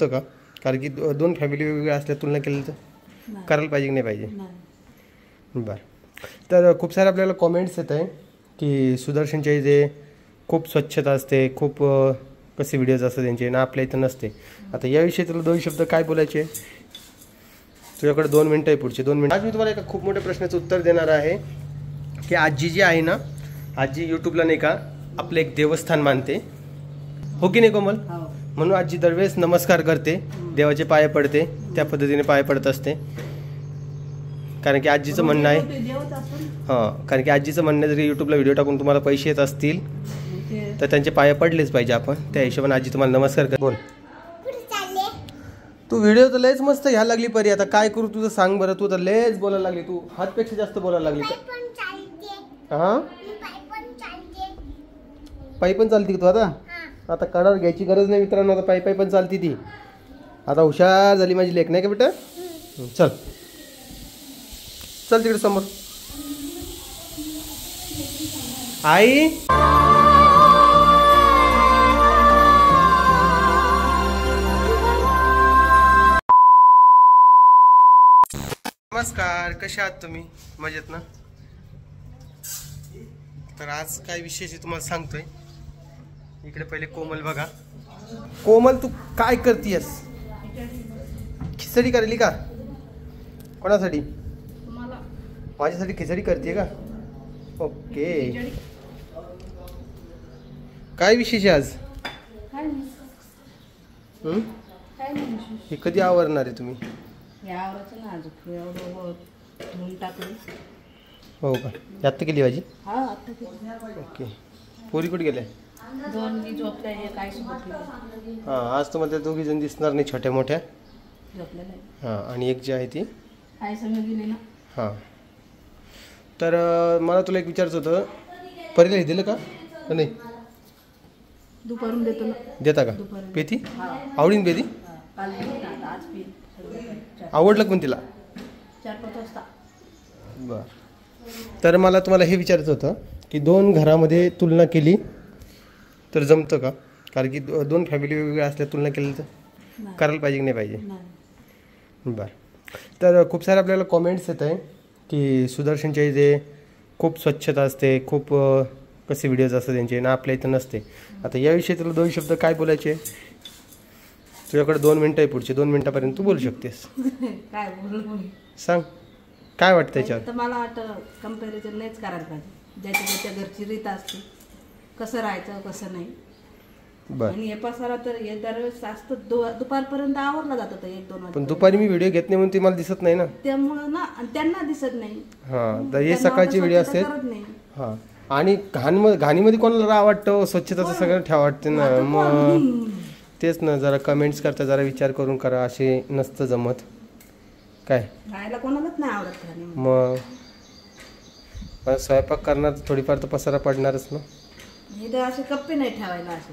जमतं का? कारण की दोन फॅमिली वेगवेगळ्या असल्या तुलना केली तर करायला पाहिजे की नाही पाहिजे? बरं. तर खूप सारे आपल्याला कॉमेंट्स येत आहे की सुदर्शनच्या इथे खूप स्वच्छता असते, खूप कसे व्हिडिओज असतात त्यांचे ना, आपल्या इथं नसते. आता याविषयी तुला 2 शब्द काय बोलायचे? तुझ्याकडे 2 मिनटं आहे, पुढचे 2 मिनटं. आज मी तुम्हाला एका खूप मोठ्या प्रश्नाचं उत्तर देणार आहे की आजी जी आहे ना, आजी यूट्यूबला नाही का आपलं एक देवस्थान मानते, हो की नाही कोमल? म्हणून आजी दरवेळेस नमस्कार करते, देवाचे पाय पडते, त्या पद्धतीने पाय पडत असते. कारण की आजीचं म्हणणं आहे, हां, कारण की आजीचं म्हणणं जरी यूट्यूबला व्हिडिओ टाकून तुम्हाला पैसे येत असतील तर त्यांचे पाय पडलेच पाहिजे आपण. त्या हिशोबाने आजी तुम्हाला नमस्कार कर. बोल. तू व्हिडिओ तर लयच मस्त घ्यायला लागली परी. आता काय करू तुझं सांग बरं. तू तर लयच बोलायला लागली, तू हातपेक्षा जास्त बोलायला लागली. हां, पायी पण चालती तू आता? आता कडार घ्यायची गरज नाही मित्रांनो, आता पायी पण चालती ती. आता हुशार झाली माझी लेक, नाही का बेटा? चल चल तिकडे समोर. आई नमस्कार, कसे आहात तुम्ही? मजेत ना? तर आज काय विशेष तुम्हाला सांगतोय. इकडे पहिले कोमल बघा. कोमल तू काय करतीयस? खिचडी करली का? कोणासाठी? माझ्यासाठी खिचडी करते का? ओके. काय विशेष आहे आज? हे कधी आवरणार आहे तुम्ही? हो का? आत्ता केली भाजी? ओके. पोरी कुठे गेल्या? हां, आज तुम्हाला त्या 2 जण दिसणार नाही, छोट्या मोठ्या. हां, आणि एक जी आहे ती हां. तर मला तुला एक विचारायचं होतं, परीला हे दिलं का नाही? दुपारून देतो ना. देता का? पेती आवडीन पेती? आवडलं पण तिला? 4-5 वाजता. बरं. तर मला तुम्हाला हे विचारायचं होतं की 2 घरामध्ये तुलना केली तर जमतं का? कारण की 2 फॅमिली वेगवेगळ्या असल्या तुलना केली तर करायला पाहिजे की नाही पाहिजे? बरं. तर खूप सारे आपल्याला कॉमेंट्स येत आहे की सुदर्शनच्या इथे खूप स्वच्छता असते, खूप कसे व्हिडिओज असतात त्यांचे ना, आपल्या इथं नसते. आता याविषयी तुला 2 शब्द काय बोलायचे? तुझ्याकडे 2 मिनटं आहे, पुढचे 2 मिनटापर्यंत तू बोलू शकतेस. काय बोलू? सांग काय वाटतं त्याच्यावर? तर मला वाटतं कंपॅरिझन नाहीच करायला पाहिजे. ज्याच्या त्याच्या घरची रीत असते, कसं राहायचं कसं नाही. बरं. आणि हे पसारा तर हे दरवेळेस असतं, दुपारपर्यंत आवरला जातं 1-2 पण दुपारी मी व्हिडिओ घेत नाही म्हणून ते मला दिसत नाही ना, त्यामुळं ना त्यांना दिसत नाही. हां, तर हे सकाळची व्हिडिओ असते. हां, आणि घाणीमध्ये कोणाला राहा वाटतं, स्वच्छताचं सगळं ठेवा वाटते ना. मग तेच ना, जरा कमेंट्स करता, जरा विचार करून करा. असे नसतं जमत काय. राहायला कोणालाच नाही आवडत. मग स्वयंपाक करणार थोडीफार तर पसारा पडणारच ना. इथे असे कप्पे नाही ठेवायला असे.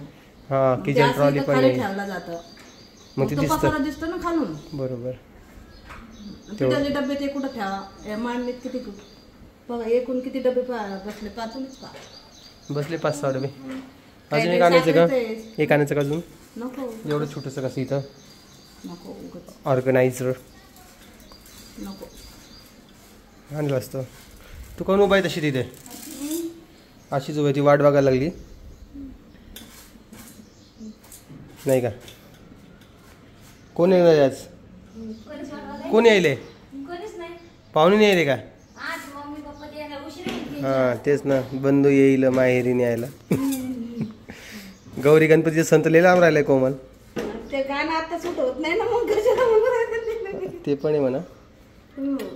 हां, किचन ट्रॉली पण नाही ठेवला जातं, मग ते दिसतं ना खालून. बरोबर. पिठाचे डबे ते कुठं ठेवा? मांडणीत किती बघा, एकूण किती डबे बसले? 5 बसले 5-6 डबे. अजून एक आणायचं का? एक आणायचं का अजून? नको. एवढं छोटंसं कसं इथं नको, ऑर्गनायझर नको आणलं असतं. तू कोण उभा आहे तशी तिथे? अशीच उभी, ती वाट बघायला लागली नाही का? कोण येणार आज? कोण यायले? पाहुणे नाही यायले का? हां, तेच ना, बंधू येईल माहेरीने यायला. गौरी गणपतीचे संत लय लांब राहिलाय कोमल. ते गाणं आता सूट होत नाही ना, मग कशाला? ते पण आहे म्हणा,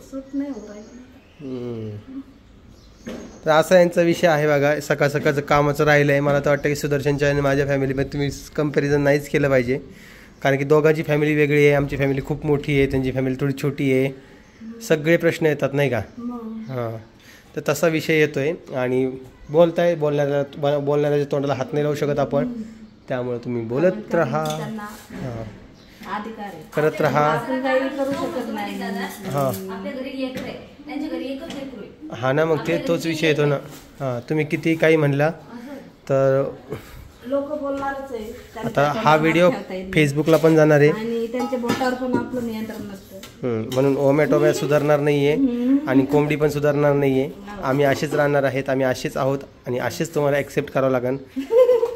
सूट नाही होत आहे. तर असा यांचा विषय आहे बघा. सकाळ सकाळचं कामाचं राहिलं आहे. मला तर वाटतं की सुदर्शनच्या आणि माझ्या फॅमिलीमध्ये तुम्ही कंपॅरिझन नाहीच केलं पाहिजे. कारण की दोघांची फॅमिली वेगळी आहे, आमची फॅमिली खूप मोठी आहे, त्यांची फॅमिली थोडी छोटी आहे. सगळे प्रश्न येतात नाही का? हां, तर तसा विषय येतो आहे. आणि बोलणाऱ्याच्या तोंडाला हात नाही लावू शकत आपण, त्यामुळे तुम्ही बोलत राहा, हां, करत राहा. हां हां ना, मग तोच विषय येतो ना. हां, तुम्ही किती काही म्हणला तर लोक बोलणारच आहे. त्यांच्या आता हा तोंडावर व्हिडिओ ठेवता येईल. फेसबुकला पण जाणार आहे आणि त्यांच्या बोटावर पण आपलं नियंत्रण नसतं. म्हणून ओमॅटोमॅ सुधारणार नाहीये आणि कोंबडी पण सुधारणार नाहीये. आम्ही असेच राहणार आहेत, आम्ही असेच आहोत आणि असेच तुम्हाला ॲक्सेप्ट करावं लागेल.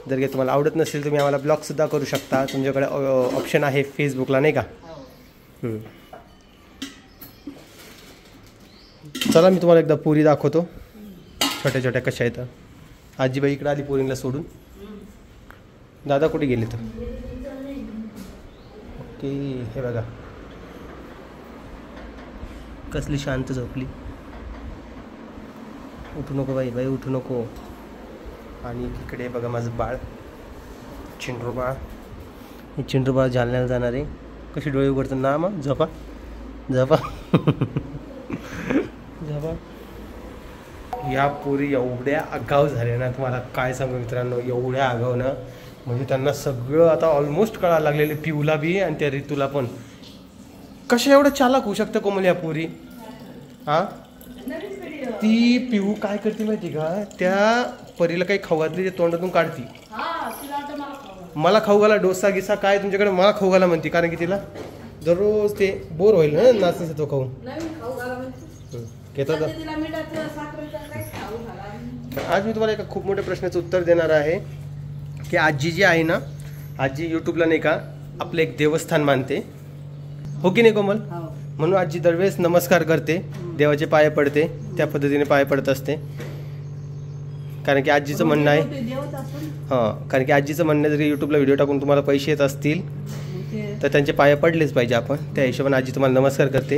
जर काही तुम्हाला आवडत नसेल तुम्ही आम्हाला ब्लॉगसुद्धा करू शकता. तुमच्याकडे ऑप्शन आहे फेसबुकला नाही का. चला मी तुम्हाला एकदा पुरी दाखवतो छोट्या छोट्या कशा आहेत. आजीबाई इकडे आली पोरींना सोडून. दादा कुठे गेले तर ओके. हे बघा कसली शांत झोपली. उठू नको बाई बाई उठू नको. आणि इकडे बघा माझं बाळ चिंड्रू बाळ. हे चिंड्रू बाळ जालन्याला जाणार आहे. कशी डोळे उघडतात ना मग झोपा झोपा झोपा. या पोरी एवढ्या आगाव झाल्या ना तुम्हाला काय सांगू मित्रांनो. एवढ्या आगाव ना म्हणजे त्यांना सगळं आता ऑलमोस्ट कळायला लागलेले. पिऊला बी आणि त्या ऋतूला पण. कशा एवढं चालाक होऊ शकतं कोमल या पोरी. हां ती पिऊ काय करते माहिती का. त्या परीला काही खाऊ घातली ते तोंडातून काढती. मला खाऊ घाला डोसा गिसा काय तुमच्याकडे मला खाऊ घाला म्हणते. कारण की तिला दररोज ते बोर होईल ना नाचण्याचा तो खाऊन. घेतात. आज मी तुम्हाला एका खूप मोठ्या प्रश्नाचं उत्तर देणार आहे की आजी जी आहे ना आजी यूट्यूबला नाही का आपलं एक देवस्थान मानते हो की नाही कोमल. म्हणून आजी दरवेळेस नमस्कार करते देवाचे पाय पडते त्या पद्धतीने पाय पडत असते. कारण की आजीचं म्हणणं आहे हां कारण की आजीचं म्हणणं जरी यूट्यूबला व्हिडिओ टाकून तुम्हाला पैसे येत असतील तर त्यांचे पाय पडलेच पाहिजे आपण. त्या हिशोबाने आजी तुम्हाला नमस्कार करते.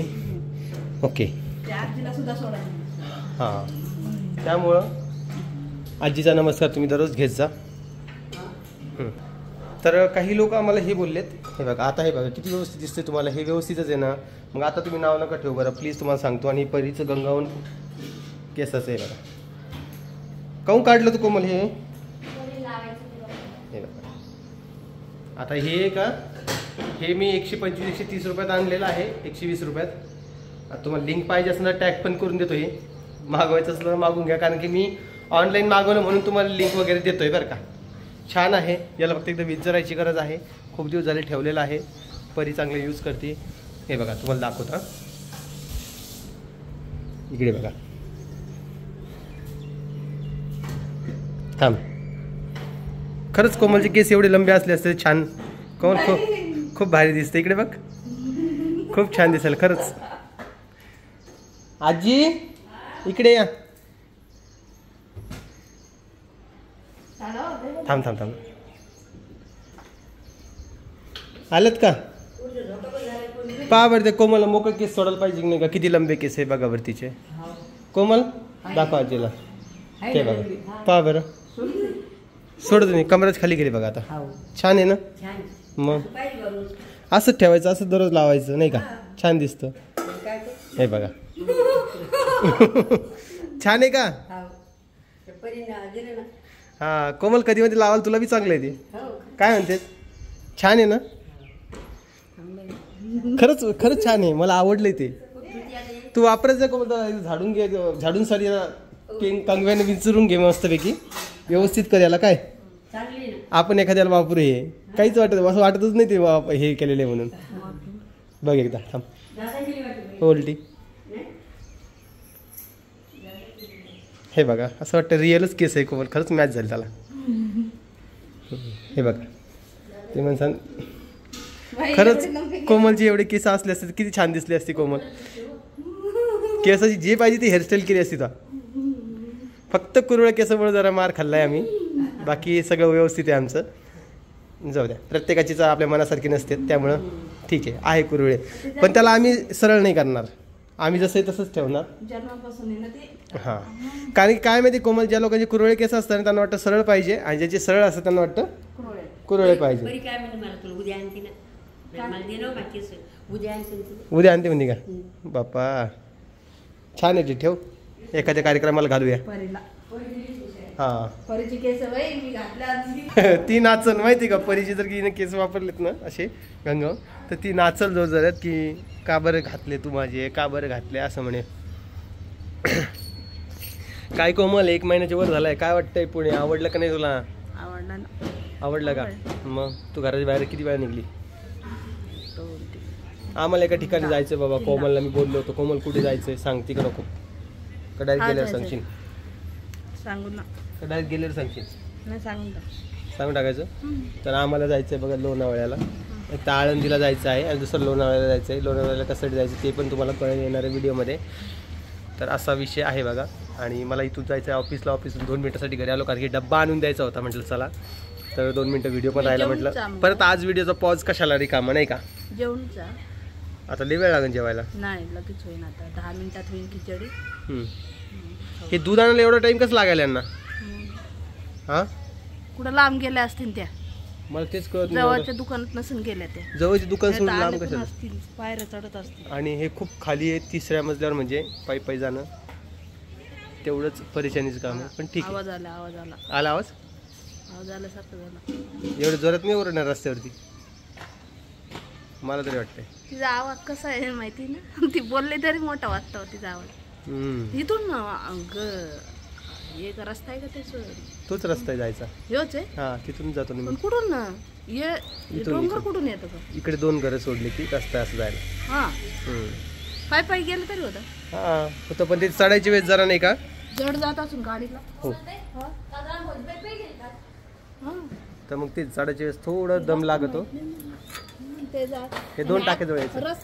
ओके हां त्यामुळं आजीचा नमस्कार तुम्ही दररोज घेत जा. तर काही लोक आम्हाला हे बोललेत. हे बघा आता हे बघा किती व्यवस्थित दिसते तुम्हाला. हे व्यवस्थितच आहे ना. मग आता तुम्ही नाव नका ठेवू बरं प्लीज तुम्हाला सांगतो. आणि परीचं गंगावून केसाचं आहे बघा. काहून काढलं तू कोमल हे बघा. आता हे का हे मी 125-130 रुपयात आणलेलं आहे. 120 रुपयात. आता तुम्हाला लिंक पाहिजे असं टॅग पण करून देतो. हे मागवायचं असलं तर मागून घ्या. कारण की मी ऑनलाईन मागवलं म्हणून तुम्हाला लिंक वगैरे देतोय बरं का. छान आहे. याला फक्त एकदा विचारायची गरज आहे. खूप दिवस झाले ठेवलेलं आहे. परी चांगलं यूज करते. हे बघा तुम्हाला दाखवता इकडे बघा. थांब खरंच कोमलचे केस एवढे लंबे असले असते छान. कोमल खूप भारी दिसते. इकडे बघ खूप छान दिसेल खरंच. आजी इकडे या. थांब थांब थांब आलेत का. पहा बरं ते कोमल मोकळे केस सोडायला पाहिजे नाही का. किती लंबे केस आहे बघा बरं तिचे. कोमल दाखवा आजीला. ते बघा पहा बरं सोड तुम्ही कमराच खाली गेली बघा. आता छान आहे ना. मग असंच ठेवायचं असं दररोज लावायचं नाही का. छान दिसतं. हे बघा छान आहे का. हा कोमल कधी मध्ये लावाल तुला बी चांगलं आहे ते. काय म्हणते छान आहे ना. खरंच खरंच छान आहे. मला आवडलंय ते. तू वापरायचं कोमल. झाडून घे झाडून सॉरी कंगव्याने विचारून घे मस्तपैकी व्यवस्थित कर याला. काय आपण एखाद्याला वापरू हे काहीच वाटत असं वाटतच नाही ते हे केलेलं आहे म्हणून. बघ एकदा थांब उलटी. हे बघा असं वाटतं रिअलच केस आहे कोमल. खरंच मॅच झाली त्याला. हे बघा ते म्हणसान खरंच कोमलची एवढे केस असले असते किती छान दिसली असती कोमल. केसाची जे पाहिजे ती हेअरस्टाईल केली असती. फक्त कुरळ केसामुळे जरा मार खाल्लाय आम्ही. बाकी सगळं व्यवस्थित आहे आमचं. जाऊ द्या प्रत्येकाचीच आपल्या मनासारखी नसते त्यामुळं ठीक आहे कुरळे. पण त्याला आम्ही सरळ नाही करणार. आम्ही जसं आहे तसंच ठेवणार. हां कारण की काय माहिती कोमल ज्या लोकांचे कुरळे केस असतात त्यांना वाटतं सरळ पाहिजे आणि ज्याचे सरळ असतात त्यांना वाटतं कुरळे पाहिजे. उद्या आणते म्हणजे का बाप्पा. छान आहे ठेव एखाद्या कार्यक्रमाला घालूया. हां ती नाचल माहिती का. परीची जर की केस वापरलेत ना असे गंगाव तर ती नाचल जोर जरात की का बरं घातले तू माझे का बरं घातले असं म्हणे. काय कोमल 1 महिन्याच्या वर झालाय. काय वाटतंय पुणे आवडलं का नाही तुला. आवडलं ना. आवडलं का? मग तू घराच्या बाहेर किती वेळा निघली? आम्हाला एका ठिकाणी जायचं बाबा. कोमलला मी बोललो होतो, कोमल कुठे जायचंय सांगते का नको? का डायरेक्ट गेल्यावर सांगशील? सांगू ना. का डायरेक्ट गेल्यावर सांगशील? नाही सांगून सांगून टाकायचं. तर आम्हाला जायचं आहे बघा लोणावळ्याला. एक तर आळंदीला जायचं आहे आणि दुसरं लोणावळ्याला जायचं आहे. लोणावळ्याला कशासाठी जायचं ते पण तुम्हाला कळून येणार आहे व्हिडिओमध्ये. तर असा विषय आहे बघा. आणि मला इथून जायचं आहे ऑफिसला. ऑफिसून 2 मिनिटासाठी घरी आलो कारण की डब्बा आणून द्यायचा होता. म्हटलं चला तर 2 मिनिटं व्हिडिओ पण राहिला. म्हटलं परत आज व्हिडिओचा पॉज कशाला रिकामा नाही का? जेवण जा. आता लई वेळ लागेल जेवायला. नाही लगेच होईन. आता 10 मिनिटात होईल खिचडी. हे दूध आणायला एवढा टाइम कसं लागायला यांना? हा कुठं लांब गेल्या असतील त्या. मला तेच कळत नाही. जवळच्या दुकानात नसून गेल्या त्या. जवळची दुकान सोडून लांब कशाला? पायऱ्या चढत असतील. आणि हे खूप खाली आहे. 3ऱ्या मजल्यावर म्हणजे पायी पायी जाणं तेवढंच परेशानीचं काम आहे. पण ठीक आहे. आवाज आला. आवाज आला. आला आवाज? आवाज आल्यासारखं झालं. एवढं जोरात नाही ओरडणार रस्त्यावरती मला तरी वाटतंय. तिचा आवाज कसा आहे माहिती ना? ती बोलले तरी मोठा वाटतो तिचा आवाज. इथून एक रस्ता आहे का त्याच? तोच रस्ता आहे जायचा. योच आहे. हा तिथून जातो मी. कुठून ना डोंगर कुठून येतं का? इकडे 2 घरं सोडली की रस्ता असं जायला. हा पाय पाय गेलं तरी होतं. हा होतं पण ते चढायची वेळ जरा नाही का जड जात असून गाडीला. हो. तर मग ते चढायची वेळेस थोडं दम लागतो. हे 2 टाके जवळ रस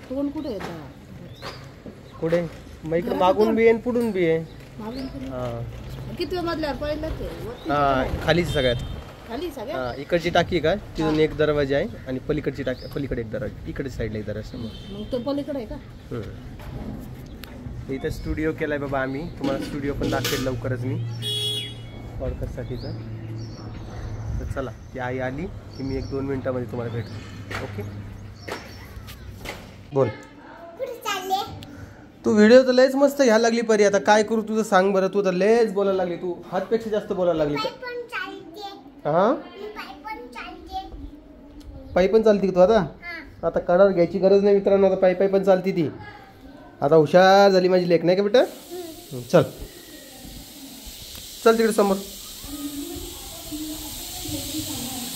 तोंड कुठे येतं? कुठे? मग इकडे मागून बी आहे पुढून बी आहे. किती मधल्यावर पहिलं ते? हा खालीच सगळ्यात खाली सगळ्यात. इकडची टाकी का तिथून एक दरवाजा आहे आणि पलीकडची टाकी पलीकडे एक दरवाजा इकडे साईडला एक दरवाजा. मग तो पलीकडे आहे का? इथं स्टुडिओ केलाय बाबा आम्ही. तुम्हाला स्टुडिओ पण दाखवेल लवकरच मी पॉडकास्टसाठीचा. तर चला ती आई आली की मी 1-2 मिनिटामध्ये तुम्हाला भेटतो. ओके बोल. तू व्हिडिओ तर लयच मस्त घ्यायला लागली परी. आता काय करू तुझं सांग बरं. तू तर लयच बोलायला लागली. तू हातपेक्षा जास्त बोलायला लागली. हा पायी पण चालती का तू? आता कडार घ्यायची गरज नाही मित्रांनो. आता पायी पण चालती ती. आता हुशार झाली माझी लेक नाही का बेटा? चल चल तिकडे समोर.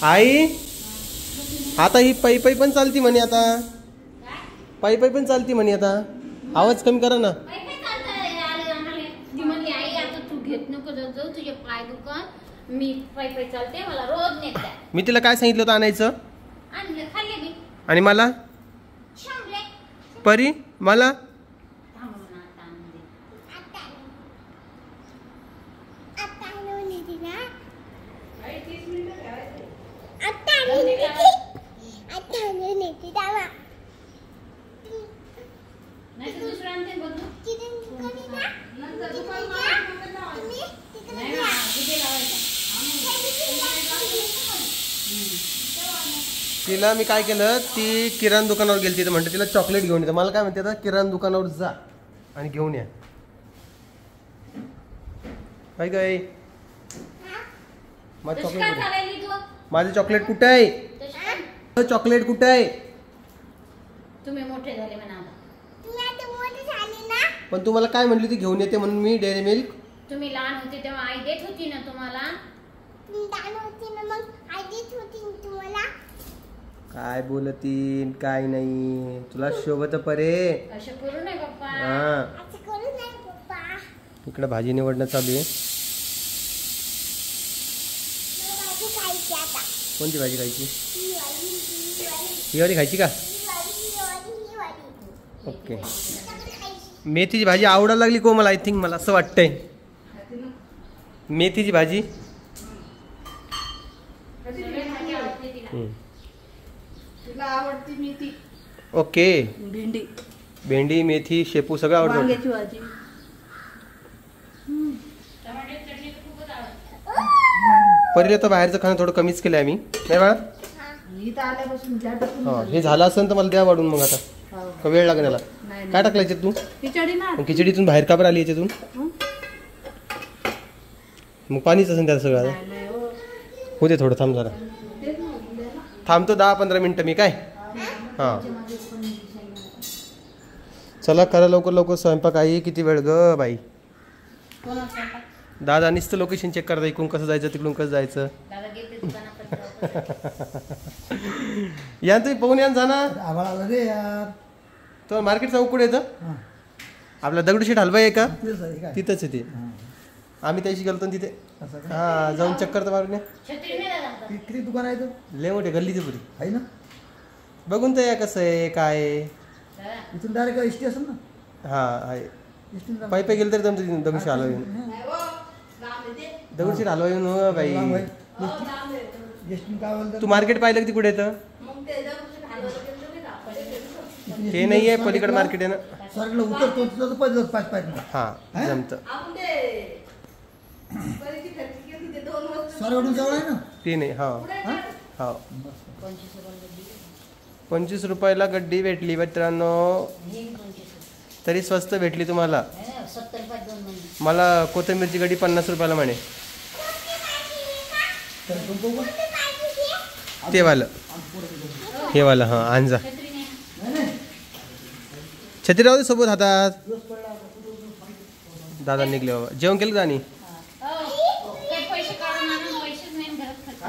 आई आता ही पायी पण चालती म्हणे. आता पायी पण चालती म्हणे. आता आवाज कमी करा ना. मी तिला काय सांगितलं होतं आणायचं? आणि मला परी मला तिला मी काय केलं, ती किराणा दुकानावर गेली तर म्हणते तिला चॉकलेट घेऊन येतं. मला काय म्हणते आता किराणा दुकानावर जा आणि घेऊन या. काय काय माझं चॉकलेट कुठे आहे? चॉकलेट कुठे आहे? तुम्ही मोठे झाले म्हणा. पण तुम्हाला काय म्हणली ती घेऊन येते म्हणून मी डेअरी मिल्क. तुम्ही लहान होते तेव्हा आई देत होती ना तुम्हाला. काय बोलतीन काय नाही तुला शोभत परे. असं करू नये पप्पा. हा इकडे भाजी निवडणं चालू आहे. कोणती भाजी खायची? ही वाली खायची का? ओके. मेथीची भाजी आवडायला लागली कोमल. आय थिंक मला असं वाटतंय मेथीची भाजी. आवडती मेथी. ओके. भेंडी मेथी शेपू सगळं आवडतं. वांग्याची भाजी. परीला तर बाहेरचं खाणं थोडं कमीच केलं आम्ही नाही बाळा. हा हे झालं असेल तर मला द्या वाढून. मग आता का वेळ लागेल याला? काय टाकलं याच्यात तू? खिचडी ना. खिचडीतून बाहेर का बरं आली याच्यातून? मग पाणीच असेल त्याला सगळं. होते थोडं थांब जरा. थांबतो 10-15 मिनिटं मी काय. हां चला करा लवकर लवकर स्वयंपाक. आई किती वेळ ग बाई. दादा नुसतं लोकेशन चेक करता, इकडून कसं जायचं तिकडून कसं जायचं. दादा गेले दुकानापर्यंत. या तुम्ही पाहून या जा ना. आवाज आला रे यार. तो मार्केट चौक कुठे येतं? आपला दगडूशेठ हलवाई आहे का? तिथंच आहे ते. आम्ही त्याशी गेलो तिथे. हा जाऊन चक्कर तर मारून या. छत्री नाही दादा. किती दुकान आहे लय मोठे गल्लीचे पुरी आहे ना. बघून तर या कसं आहे काय आहे. दादा इथून डायरेक्ट एसटी असेल ना. हा आहे. एसटी पायी पायी गेलं तरी जमतं तिथून दगडूशेठ हलवाई. दगडूशेठ हलवाई हो बाई. एसटी काय बोलतात. तू मार्केट पाहिलं की कुठे येतं? ते नाही आहे पलीकडे मार्केट आहे ना. सरला उतरतो तुझं पाहिजे 5 मिनिट. हा जमतं. सरवडून जवळ आहे ना. ते नाही. हा हा 25 रुपयाला गड्डी भेटली मित्रांनो. तरी स्वस्त भेटली तुम्हाला. 70 रुपये 2 महिने. मला कोथिंबीरची गड्डी 50 रुपयाला म्हणे. ते वालं हे वालं हा आणजा. छत्री नाही. छत्री राहू दे सोबत हातात. दादा निघले बाबा. जेवण केलं दानी? काही पैसे काढून आणून पैसेच नाही घरात खर्च.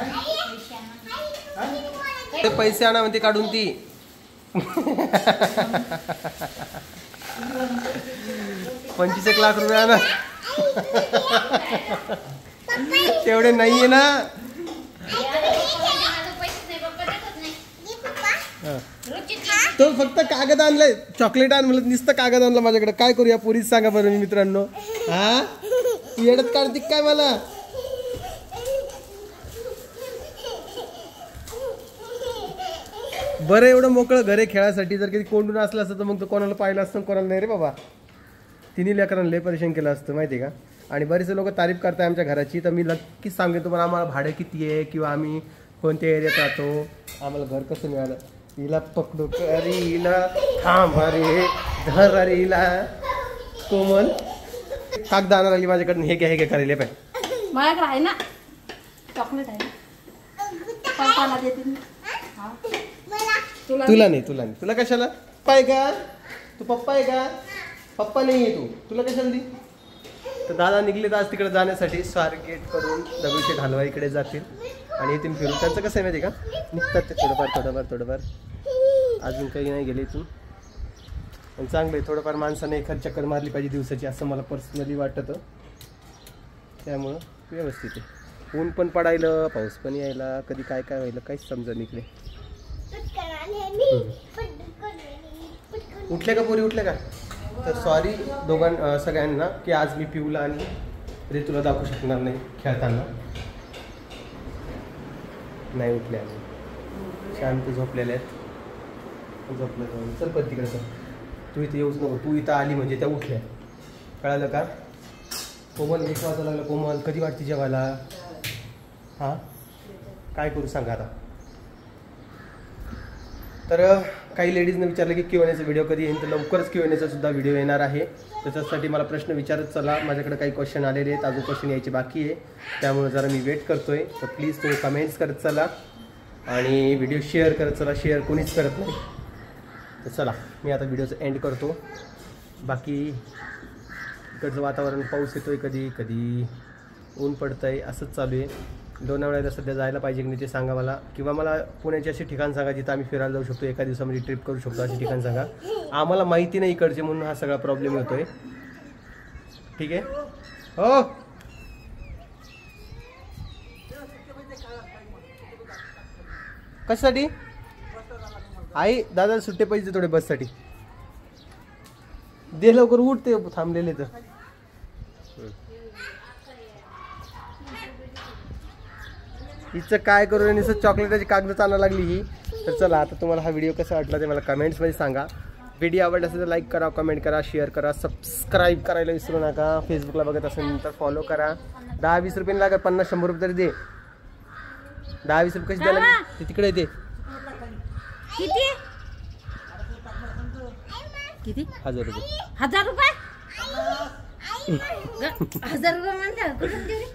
पैसे आणा. ते पैसे आणा म्हणते काढून ती. 25 लाख रुपये आणा. तेवढे नाहीये ना. तो फक्त कागद आणलाय. चॉकलेट आण म्हणलं नुसतं कागद आणलं माझ्याकडे. काय करूया पोरीच सांगा बरं मी मित्रांनो. हा येडत काढते काय मला. बरं एवढं मोकळं घर आहे खेळासाठी. जर कधी कोंडून असलं असतं तर मग तो कोणाला पाहिलं असतं कोणाला नाही रे बाबा. तिन्ही लेकरांना लय परेशान केलं असतं माहिती आहे का. आणि बरेचसे लोक तारीफ करताय आमच्या घराची. तर मी नक्कीच सांगेन तुम्हाला आम्हाला भाडं किती आहे किंवा आम्ही कोणत्या एरियात राहतो, आम्हाला घर कसं मिळालं. हिला पकडू अरे हिला थांब अरे धर अरे हिला. कोमल कागद आणायला लागली माझ्याकडनं. हे घ्या करायला पाहिजे. माझ्याकडे आहे ना चॉकलेट आहे. पप्पाला देते. तुला नाही तुला कशाला. पप्पा आहे का तू? पप्पा आहे का? पप्पा नाही आहे तुला कशाला दी. तर दादा निघले तर आज तिकडे जाण्यासाठी स्वारगेट करून दगडूशेठ हलवाईकडे जातील आणि इथून फिरून. त्यांचं कसं आहे माहिती का, निघतात ते थोडंफार. अजून काही नाही गेले इथून. पण चांगलं आहे थोडंफार. माणसाने एखाद चक्कर मारली पाहिजे दिवसाची असं मला पर्सनली वाटतं. त्यामुळं व्यवस्थित आहे. ऊन पण पडायला पाऊस पण यायला कधी काय व्हायला काहीच समजा इकडे. उठले का पोरी उठले का? तर सॉरी सगळ्यांना की आज मी पिऊला आणि ऋतूला दाखवू शकणार नाही खेळताना. नाही उठले अजून. शांत झोपलेले आहेत. झोपलं जाऊन चल पण तिकडे चल. तू इथे येऊच नको. तू इथं आली म्हणजे त्या उठल्या. कळालं का? कोमल एक वाजायला लागलं. कोमल कधी वाटते जेवायला? हां काय करू सांगा आता. तर काही लेडीजने विचारलं की Q&Aचा व्हिडिओ कधी येईल. तर लवकरच Q&Aचा सुद्धा व्हिडिओ येणार आहे. त्याच्यासाठी मला प्रश्न विचारत चला. माझ्याकडे काही क्वेश्चन आलेले आहेत. अजून क्वेश्चन यायचे बाकी आहे. त्यामुळे जरा मी वेट करतोय. तर प्लीज तुम्ही कमेंट्स करत चला आणि व्हिडिओ शेअर करत चला. शेअर कोणीच करत नाही. तर चला मी आता व्हिडिओचं एंड करतो. बाकी इकडचं वातावरण पाऊस येतोय कधी कधी ऊन पडतं आहे असंच चालू आहे. लोणावळ्याला सध्या जायला पाहिजे की नाही ते सांगा मला. किंवा मला पुण्याची अशी ठिकाण सांगा जिथं आम्ही फिरायला जाऊ शकतो. एका दिवसामध्ये ट्रिप करू शकतो अशी ठिकाण सांगा. आम्हाला माहिती नाही इकडचे म्हणून हा सगळा प्रॉब्लेम होतोय. ठीक आहे हो. कशासाठी? आई दादा सुट्टे पैसे थोडे बससाठी दे लवकर. उठते थांबलेले तर. हिचं काय करू नुसतं चॉकलेटाची कागद आणायला लागली ही. तर चला आता तुम्हाला हा व्हिडिओ कसा वाटला ते मला कमेंट्समध्ये सांगा. व्हिडिओ आवडला असेल तर लाईक करा, कमेंट करा, शेअर करा, सबस्क्राईब करायला विसरू नका. फेसबुकला बघत असेल तर फॉलो करा. 10-20 रुपये लागत. 50-100 रुपये तरी दे. 10-20 रुपये कशी द्यायला ते तिकडे दे. किती 1000 रुपये. 1000 रुपये? 1000 रुपये म्हणते कुठून देऊ रे?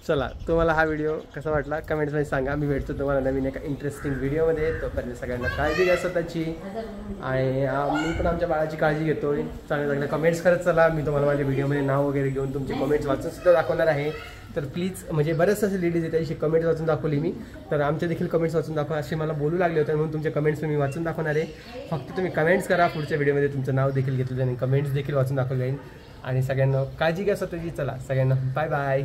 चला तुम्हाला हा व्हिडिओ कसा वाटला कमेंट्समध्ये सांगा. मी भेटतो तुम्हाला नवीन एका इंटरेस्टिंग व्हिडिओमध्ये. तोपर्यंत सगळ्यांना काळजी घ्या स्वतःची आणि मी पण आमच्या बाळाची काळजी घेतो. चांगल्या चांगल्या कमेंट्स करत चला. मी तुम्हाला माझ्या व्हिडिओमध्ये नाव वगैरे घेऊन तुमचे कमेंट्स वाचून सुद्धा दाखवणार आहे. तर प्लीज म्हणजे बरेच असे लेडीज आहेत त्याची कमेंट्स वाचून दाखवली मी. तर आमच्या देखील कमेंट्स वाचून दाखवा असे मला बोलू लागले होते म्हणून तुमचे कमेंट्स मी वाचून दाखवणार आहे. फक्त तुम्ही कमेंट्स करा. पुढच्या व्हिडिओमध्ये तुमचं नाव देखील घेतलं जाईल आणि कमेंट्स देखील वाचून दाखवलं जाईल. आणि सगळ्यांना काळजी घ्या स्वतःची. चला सगळ्यांना बाय बाय.